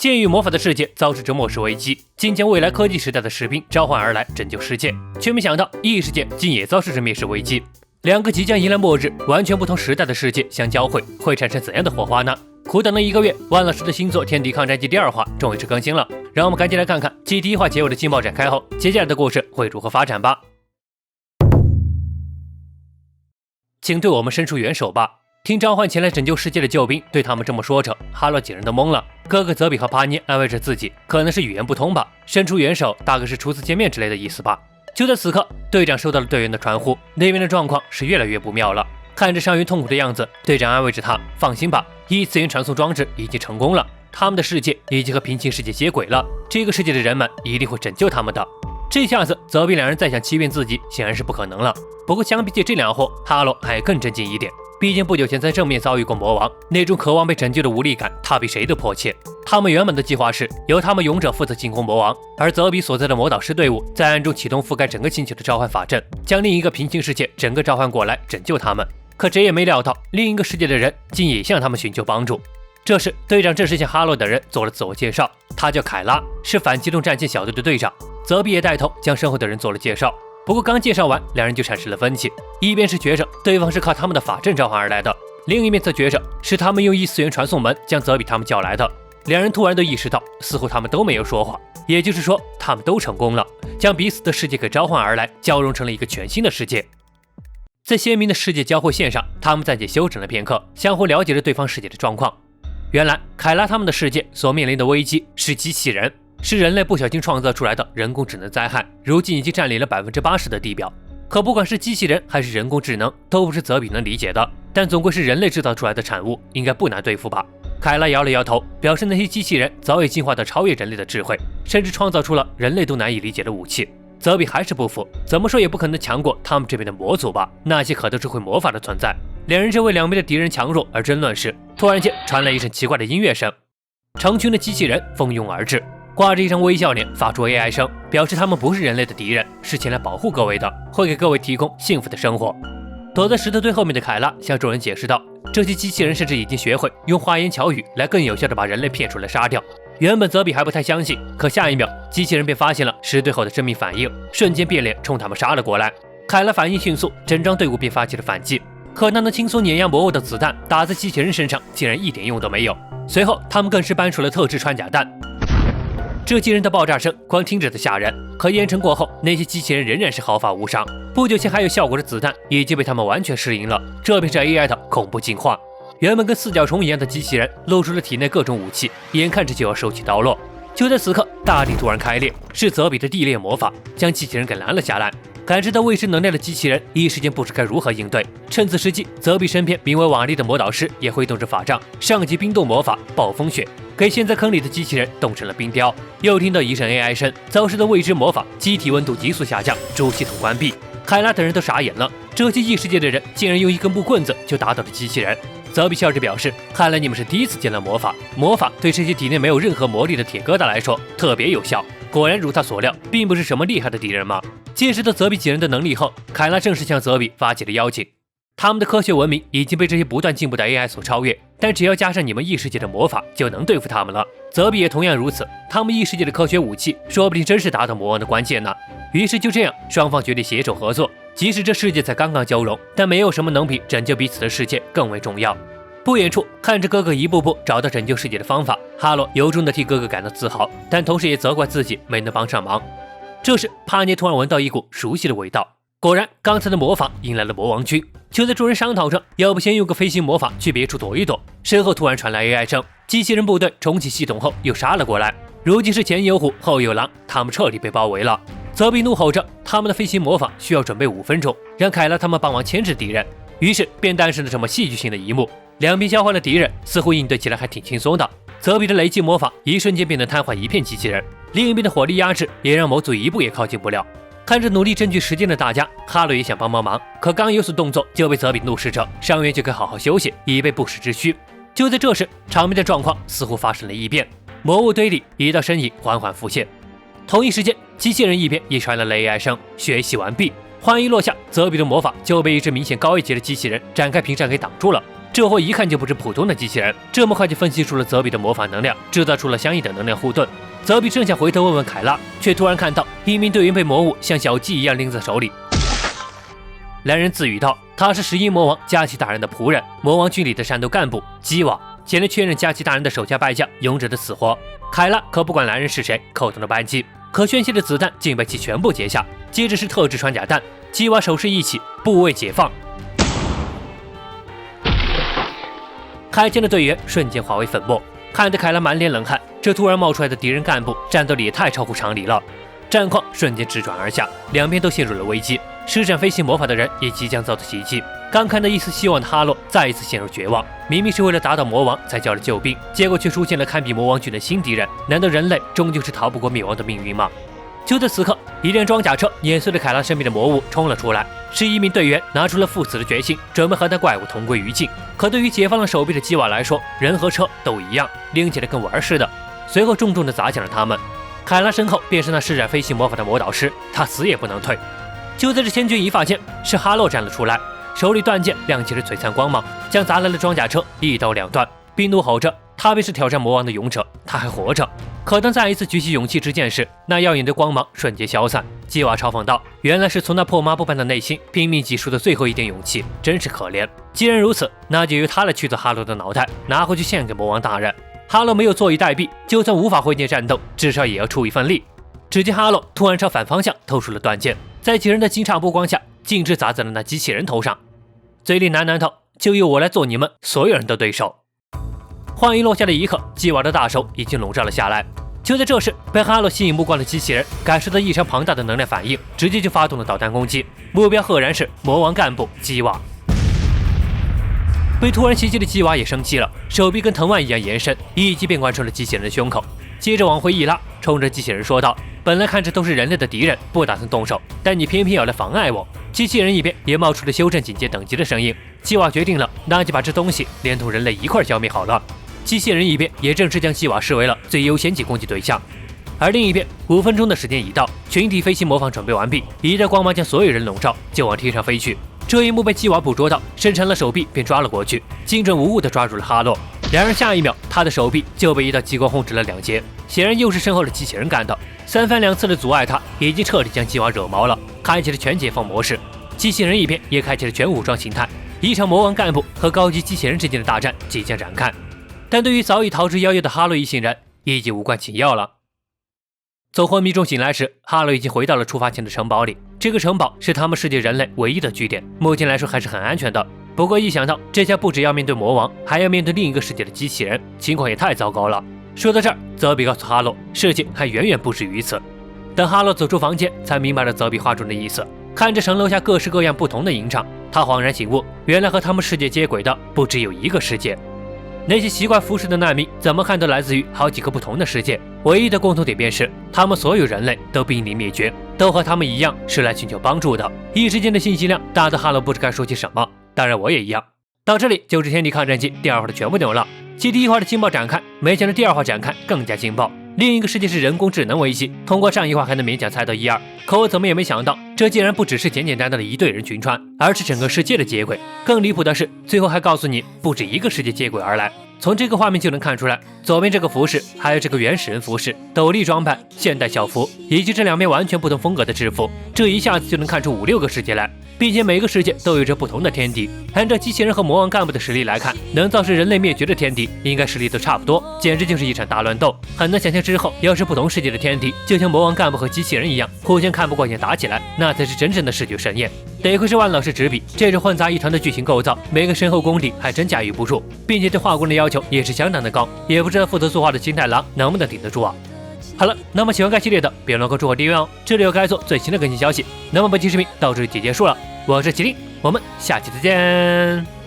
剑与魔法的世界遭受着末世危机，竟将未来科技时代的士兵召唤而来拯救世界，却没想到异世界竟也遭受着灭世危机。两个即将迎来末日、完全不同时代的世界相交汇，会产生怎样的火花呢？苦等了1个月，万老师的新作《天敌抗战记》第2话终于是更新了，让我们赶紧来看看继第1话结尾的劲爆展开后，接下来的故事会如何发展吧。请对我们伸出援手吧！听召唤前来拯救世界的救兵对他们这么说着，哈洛几人都懵了。哥哥泽比和帕涅安慰着自己，可能是语言不通吧，伸出援手大概是初次见面之类的意思吧。就在此刻，队长收到了队员的传呼，那边的状况是越来越不妙了。看着伤员痛苦的样子，队长安慰着他，放心吧，异次元传送装置已经成功了，他们的世界已经和平行世界接轨了，这个世界的人们一定会拯救他们的。这下子泽比两人再想欺骗自己显然是不可能了。不过相比起这两货，哈洛还更震惊一点，毕竟不久前在正面遭遇过魔王，那种渴望被拯救的无力感他比谁都迫切。他们原本的计划是由他们勇者负责进攻魔王，而泽比所在的魔导师队伍在暗中启动覆盖整个星球的召唤法阵，将另一个平行世界整个召唤过来拯救他们。可谁也没料到另一个世界的人竟也向他们寻求帮助。这时队长正式向哈洛等人做了自我介绍，他叫凯拉，是反机动战舰小队的队长。泽比也带头将身后的人做了介绍，不过刚介绍完，两人就产生了分歧，一边是觉着对方是靠他们的法阵召唤而来的，另一边则觉着是他们用异次元传送门将泽比他们叫来的。两人突然都意识到，似乎他们都没有说谎，也就是说他们都成功了，将彼此的世界给召唤而来，交融成了一个全新的世界。在鲜明的世界交汇线上，他们暂且休整了片刻，相互了解着对方世界的状况。原来凯拉他们的世界所面临的危机是机器人，是人类不小心创造出来的人工智能灾害，如今已经占领了80%的地表。可不管是机器人还是人工智能，都不是泽比能理解的，但总归是人类制造出来的产物，应该不难对付吧。凯拉摇了摇头，表示那些机器人早已进化到超越人类的智慧，甚至创造出了人类都难以理解的武器。泽比还是不服，怎么说也不可能强过他们这边的魔族吧，那些可都是会魔法的存在。两人正为两边的敌人强弱而争论时，突然间传来一阵奇怪的音乐声，成群的机器人蜂拥而至，挂着一张微笑脸，发出 AI 声，表示他们不是人类的敌人，是前来保护各位的，会给各位提供幸福的生活。躲在石头堆后面的凯拉向众人解释道，这些机器人甚至已经学会用花言巧语来更有效地把人类骗出来杀掉。原本泽比还不太相信，可下一秒机器人便发现了石堆后的生命反应，瞬间变脸冲他们杀了过来。凯拉反应迅速，整张队伍便发起了反击，可那能轻松碾压魔物的子弹打在机器人身上竟然一点用都没有。随后他们更是搬出了特制穿甲弹，这惊人的爆炸声光听着都吓人，可验证过后，那些机器人仍然是毫发无伤。不久前还有效果的子弹已经被他们完全适应了，这便是 AI 的恐怖进化。原本跟四脚虫一样的机器人露出了体内各种武器，眼看着就要手起刀落。就在此刻，大地突然开裂，是泽比的地裂魔法将机器人给拦了下来。感知到未知能量的机器人一时间不知该如何应对。趁此时机，泽比身边名为瓦利的魔导师也挥动着法杖，上级冰冻魔法暴风雪，给陷在坑里的机器人冻成了冰雕。又听到一声 AI 声，遭受的未知魔法机体温度急速下降，主系统关闭。凯拉等人都傻眼了，这些异世界的人竟然用一根木棍子就打倒了机器人。泽比笑着表示，看来你们是第一次见到魔法，魔法对这些体内没有任何魔力的铁疙瘩来说特别有效。果然如他所料，并不是什么厉害的敌人嘛。见识到泽比几人的能力后，凯拉正式向泽比发起了邀请。他们的科学文明已经被这些不断进步的 AI 所超越，但只要加上你们异世界的魔法，就能对付他们了。泽比也同样如此，他们异世界的科学武器说不定真是打倒魔王的关键呢。于是就这样，双方决定携手合作。即使这世界才刚刚交融，但没有什么能比拯救彼此的世界更为重要。不远处看着哥哥一步步找到拯救世界的方法，哈洛由衷地替哥哥感到自豪，但同时也责怪自己没能帮上忙。这时帕涅突然闻到一股熟悉的味道，果然刚才的魔法引来了魔王军。就在众人商讨着要不先用个飞行魔法去别处躲一躲，身后突然传来 AI 声，机器人部队重启系统后又杀了过来。如今是前有虎后有狼，他们彻底被包围了。泽比怒吼着，他们的飞行魔法需要准备5分钟，让凯拉他们帮忙牵制敌人。于是便诞生了这么戏剧性的一幕，两边交换的敌人似乎应对起来还挺轻松的。泽比的雷击魔法一瞬间便能瘫痪一片机器人，另一边的火力压制也让魔族一步也靠近不了。看着努力争取时间的大家，哈洛也想帮忙，可刚有所动作就被泽比怒视着，伤员就该好好休息，以备不时之需。就在这时，场面的状况似乎发生了异变，魔物堆里一道身影缓缓浮现。同一时间，机器人一边也传来了 AI 声，学习完毕。话音落下，泽比的魔法就被一只明显高一级的机器人展开屏障给挡住了。这货一看就不是普通的机器人，这么快就分析出了泽比的魔法能量，制造出了相应的能量护盾。泽比正想回头问问凯拉，却突然看到一名队员被魔物像小鸡一样拎在手里。两人自语道：“他是11魔王加奇大人的仆人，魔王军里的战斗干部基瓦，前来确认加奇大人的手下败将勇者的死活。”凯拉可不管男人是谁，扣动了扳机，可宣泄的子弹竟被其全部截下。接着是特制穿甲弹，基瓦手势一起，部位解放。开枪的队员瞬间化为粉末，看得凯拉满脸冷汗。这突然冒出来的敌人干部，战斗力也太超乎常理了。战况瞬间直转而下，两边都陷入了危机。施展飞行魔法的人也即将遭到袭击。刚看到一丝希望的哈洛再一次陷入绝望。明明是为了打倒魔王才叫了救兵，结果却出现了堪比魔王军的新敌人。难道人类终究是逃不过灭亡的命运吗？就在此刻，一辆装甲车碾碎了凯拉身边的魔物冲了出来，是一名队员拿出了赴死的决心，准备和那怪物同归于尽。可对于解放了手臂的基瓦来说，人和车都一样，拎起来跟玩似的。随后重重地砸向了他们。凯拉身后便是那施展飞行魔法的魔导师，他死也不能退。就在这千钧一发间，是哈洛站了出来，手里断剑亮起了璀璨光芒，将砸来的装甲车一刀两断，并怒吼着：“他便是挑战魔王的勇者，他还活着！”可当再一次举起勇气之剑时，那耀眼的光芒瞬间消散。基瓦嘲讽道：“原来是从那破抹布般的内心拼命挤出的最后一点勇气，真是可怜。既然如此，那就由他来取走哈洛的脑袋，拿回去献给魔王大人。”哈洛没有坐以待毙，就算无法会剑战斗，至少也要出一份力。只见哈洛突然朝反方向投出了断剑，在几人的惊诧目光下，径直砸在了那机器人头上，嘴里喃喃道：“就由我来做你们所有人的对手。”话音落下的一刻，基瓦的大手已经笼罩了下来。就在这时，被哈洛吸引目光的机器人感受到异常庞大的能量反应，直接就发动了导弹攻击，目标赫然是魔王干部基瓦。被突然袭击的基瓦也生气了，手臂跟藤蔓一样延伸，一击便贯穿了机器人的胸口。接着往回一拉，冲着机器人说道：“本来看着都是人类的敌人，不打算动手，但你偏偏要来妨碍我。”机器人一边也冒出了修正警戒等级的声音。基瓦决定了，那就把这东西连同人类一块消灭好了。机器人一边也正式将基瓦视为了最优先级攻击对象。而另一边，5分钟的时间已到，群体飞行模仿准备完毕，一道光芒将所有人笼罩，就往天上飞去。这一幕被基瓦捕捉到，伸长了手臂便抓了过去，精准无误地抓住了哈洛。然而下一秒，他的手臂就被一道激光轰直了2截，显然又是身后的机器人干的。三番两次的阻碍他，已经彻底将基瓦惹毛了，开启了全解放模式。机器人一边也开启了全武装形态，一场魔王干部和高级机器人之间的大战即将展开。但对于早已逃之夭夭的哈洛一行人，已经无关紧要了。走昏迷中醒来时，哈洛已经回到了出发前的城堡里。这个城堡是他们世界人类唯一的据点，目前来说还是很安全的。不过一想到这下不只要面对魔王，还要面对另一个世界的机器人，情况也太糟糕了。说到这儿，泽比告诉哈洛，事情还远远不止于此。等哈洛走出房间，才明白了泽比话中的意思。看着城楼下各式各样不同的营场，他恍然醒悟，原来和他们世界接轨的不只有一个世界。那些习惯服侍的难民，怎么看都来自于好几个不同的世界，唯一的共同点便是，他们所有人类都濒临灭绝，都和他们一样是来寻求帮助的。一时间的信息量大得哈洛不知该说些什么，当然我也一样。到这里，《救治天地抗战记》第2话的全部内容了。继第1话的劲爆展开，没想到第2话展开更加劲爆。另一个世界是人工智能危机，通过上1话还能勉强猜到1、2，可我怎么也没想到，这竟然不只是简简单单的一队人群穿，而是整个世界的接轨。更离谱的是，最后还告诉你不止一个世界接轨而来。从这个画面就能看出来，左边这个服饰，还有这个原始人服饰、斗笠装扮、现代校服，以及这2面完全不同风格的制服，这一下子就能看出5、6个世界来，并且每个世界都有着不同的天敌。按照机器人和魔王干部的实力来看，能造成人类灭绝的天敌，应该实力都差不多，简直就是一场大乱斗。很难想象之后要是不同世界的天敌，就像魔王干部和机器人一样，互相看不过眼打起来，那才是真正的视觉盛宴。得亏是万老师执笔，这种混杂一团的剧情构造，每个身后功底还真驾驭不住，并且对画工的要求也是相当的高，也不知道负责作画的金太郎能不能顶得住啊。好了，那么喜欢该系列的，别忘了关注我订阅哦，这里有该做最新的更新消息。那么本期视频到这里就结束了，我是麒麟，我们下期再见。